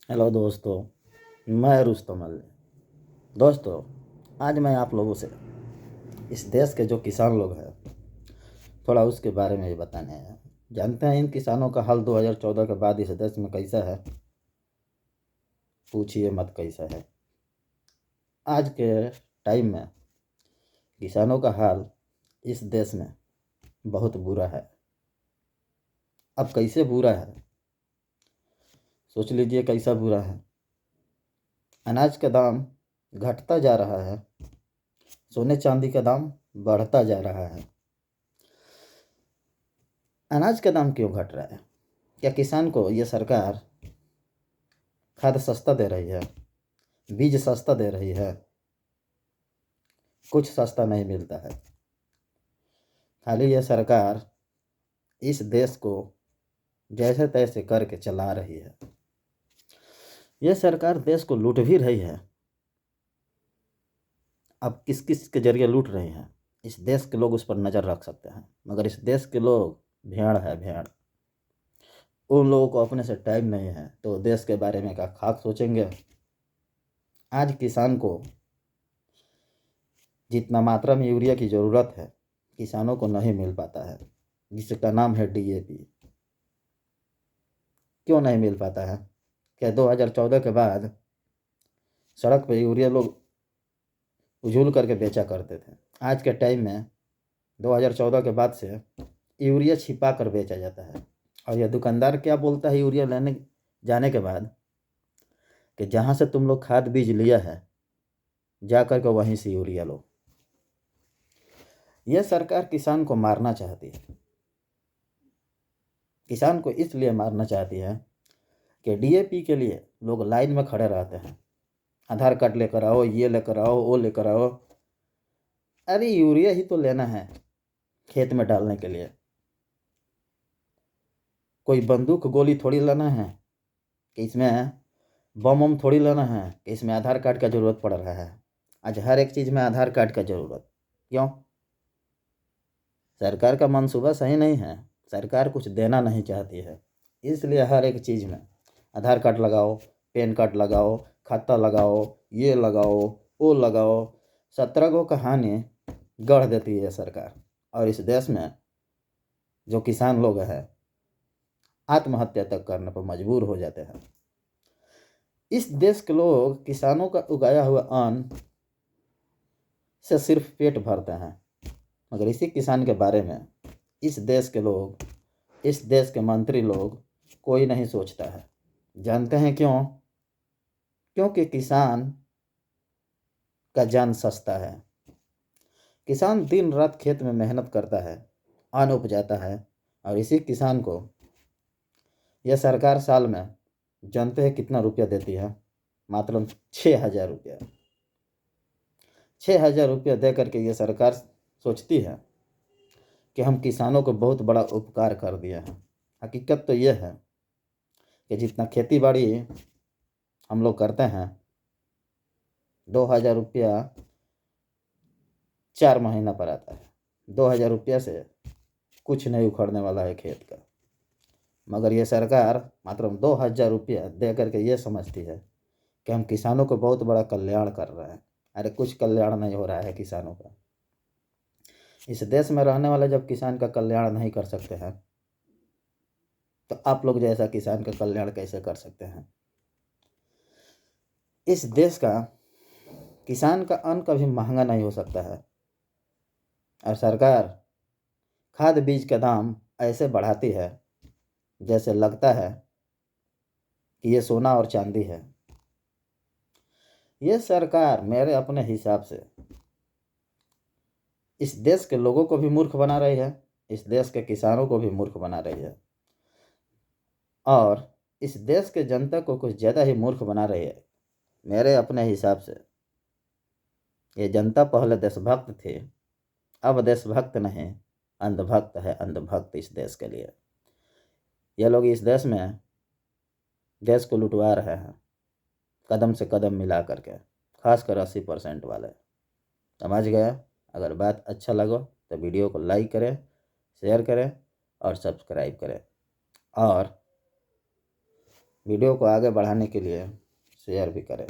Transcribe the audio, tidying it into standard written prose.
Hello दोस्तों, मैं रुस्तम अली। दोस्तों, आज मैं आप लोगों से इस देश के जो किसान लोग हैं थोड़ा उसके बारे में ही बताने हैं। जानते हैं इन किसानों का हाल 2014 के बाद इस देश में कैसा है? पूछिए मत कैसा है। आज के टाइम में किसानों का हाल इस देश में बहुत बुरा है। अब कैसे बुरा है सोच लीजिए, कैसा बुरा है। अनाज का दाम घटता जा रहा है, सोने चांदी का दाम बढ़ता जा रहा है। अनाज का दाम क्यों घट रहा है? क्या किसान को ये सरकार खाद सस्ता दे रही है, बीज सस्ता दे रही है? कुछ सस्ता नहीं मिलता है। खाली यह सरकार इस देश को जैसे तैसे करके चला रही है। यह सरकार देश को लूट भी रही है। अब किस किस के जरिए लूट रही है, इस देश के लोग उस पर नज़र रख सकते हैं, मगर इस देश के लोग भेड़ है, भेड़। उन लोगों को अपने से टाइम नहीं है तो देश के बारे में क्या खाक सोचेंगे। आज किसान को जितना मात्रा में यूरिया की ज़रूरत है किसानों को नहीं मिल पाता है, जिसका नाम है डीएपी। क्यों नहीं मिल पाता है? क्या 2014 के बाद सड़क पे यूरिया लोग उझूल करके बेचा करते थे? आज के टाइम में 2014 के बाद से यूरिया छिपा कर बेचा जाता है। और यह दुकानदार क्या बोलता है यूरिया लेने जाने के बाद कि जहाँ से तुम लोग खाद बीज लिया है जा कर के वहीं से यूरिया लो। यह सरकार किसान को मारना चाहती है। किसान को इसलिए मारना चाहती है कि डीएपी के लिए लोग लाइन में खड़े रहते हैं। आधार कार्ड लेकर आओ, ये लेकर आओ, वो लेकर आओ। अरे यूरिया ही तो लेना है खेत में डालने के लिए। कोई बंदूक गोली थोड़ी लेना है कि इसमें बम वम थोड़ी लेना है कि इसमें आधार कार्ड का ज़रूरत पड़ रहा है। आज हर एक चीज़ में आधार कार्ड का ज़रूरत क्यों? सरकार का मंसूबा सही नहीं है, सरकार कुछ देना नहीं चाहती है, इसलिए हर एक चीज़ में आधार कार्ड लगाओ, पैन कार्ड लगाओ, खाता लगाओ, ये लगाओ, वो लगाओ। 17 गो कहानी गढ़ देती है सरकार। और इस देश में जो किसान लोग हैं आत्महत्या तक करने पर मजबूर हो जाते हैं। इस देश के लोग किसानों का उगाया हुआ अन्न से सिर्फ पेट भरते हैं, मगर इसी किसान के बारे में इस देश के लोग, इस देश के मंत्री लोग कोई नहीं सोचता है। जानते हैं क्यों? क्योंकि किसान का जान सस्ता है। किसान दिन रात खेत में मेहनत करता है, अन्न उपजाता है, और इसी किसान को यह सरकार साल में जानते हैं कितना रुपया देती है? मात्र 6,000 रुपया। 6,000 रुपया दे करके ये सरकार सोचती है कि हम किसानों को बहुत बड़ा उपकार कर दिए हैं। हकीकत तो यह है कि जितना खेती बाड़ी हम लोग करते हैं, 2,000 रुपया 4 महीना पर आता है। 2,000 रुपया से कुछ नहीं उखड़ने वाला है खेत का। मगर ये सरकार मात्र 2,000 रुपया दे करके ये समझती है कि हम किसानों को बहुत बड़ा कल्याण कर रहे हैं। अरे कुछ कल्याण नहीं हो रहा है किसानों का। इस देश में रहने वाले जब किसान का कल्याण नहीं कर सकते हैं तो आप लोग जैसा किसान का कल्याण कैसे कर सकते हैं? इस देश का किसान का अन्न कभी महंगा नहीं हो सकता है, और सरकार खाद बीज का दाम ऐसे बढ़ाती है जैसे लगता है कि ये सोना और चांदी है। ये सरकार मेरे अपने हिसाब से इस देश के लोगों को भी मूर्ख बना रही है, इस देश के किसानों को भी मूर्ख बना रही है, और इस देश के जनता को कुछ ज़्यादा ही मूर्ख बना रही है। मेरे अपने हिसाब से ये जनता पहले देशभक्त थी, अब देशभक्त नहीं, अंधभक्त है। अंधभक्त इस देश के लिए। ये लोग इस देश में देश को लुटवा रहे हैं कदम से कदम मिला करके, खासकर 80% वाले। समझ गया? अगर बात अच्छा लगा तो वीडियो को लाइक करें, शेयर करें और सब्सक्राइब करें। और वीडियो को आगे बढ़ाने के लिए शेयर भी करें।